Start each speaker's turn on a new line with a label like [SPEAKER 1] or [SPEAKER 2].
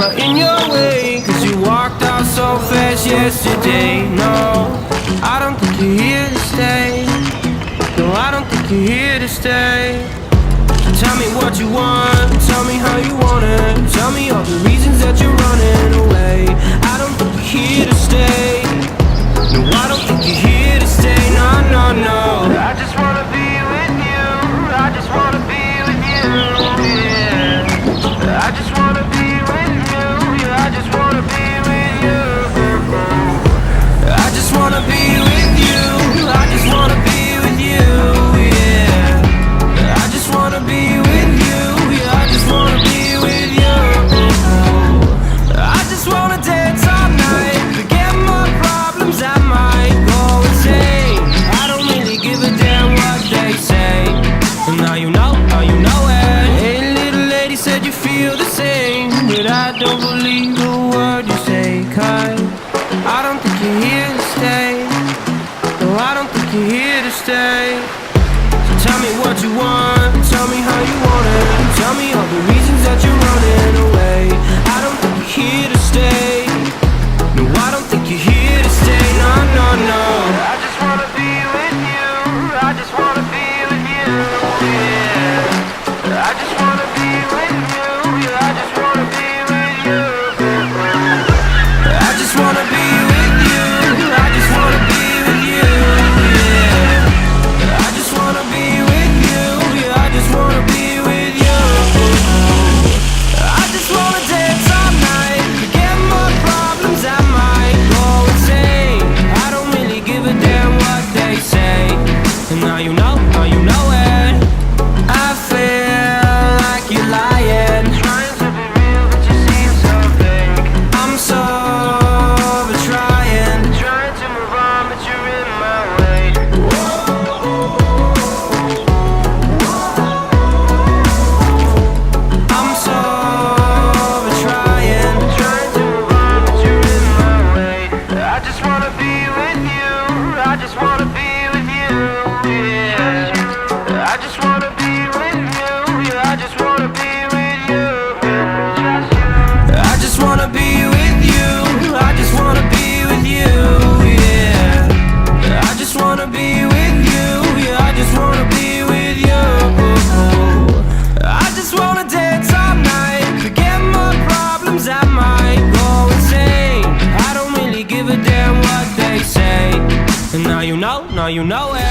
[SPEAKER 1] not in your way, 'cause you walked out so fast yesterday. No, I don't think you're here to stay. No, I don't think you're here to stay. So tell me what you want, tell me how you want it. Tell me all the reasons that you're running away. I don't think you're here to stay. No, I don't think you're here to stay. No, no, no. I just wanna be with you. I just wanna be with you. Yeah. I just wanna be with you. Yeah, I just wanna be with you. I just wanna be with you. I just wanna be with you. Yeah. I just wanna be with you. Yeah, I just wanna be with you. I just wanna dance all night. Forget my problems, I might go insane. I don't really give a damn what they say. And now you know it. Hey, little lady said you feel the same, but I don't believe a word you say, 'cause I don't think you're here to stay. No, I don't think you're here to stay. So tell me what you want, tell me how you want it. Tell me all the reasons that you're running away. I don't think you're here to stay. No, I don't think you're here to stay. No, no, no. I just wanna be with you. I just wanna be with you. Yeah. I just wanna be with you. Yeah, I just wanna be with you. I just wanna be with you. I just wanna be with you. Yeah. I just wanna be with you. Yeah, I just wanna be with you. I just wanna dance all night. Forget my problems, I might go insane. I don't really give a damn what they say. And now you know it. I feel like you're lying, trying to be real, but you seem so fake. I'm so trying to move on, but you're in my way. I'm so trying to move on, but you're in my way. I just wanna be with you. I just wanna be with you. Yeah. I just wanna be with you. Yeah, I just wanna be with you. I just wanna be with you. I just wanna be with you. Yeah. I just wanna be with you. Yeah, I just wanna be with you. I just wanna dance all night. Forget my problems, I might go insane. I don't really give a damn what they say. And now you know it.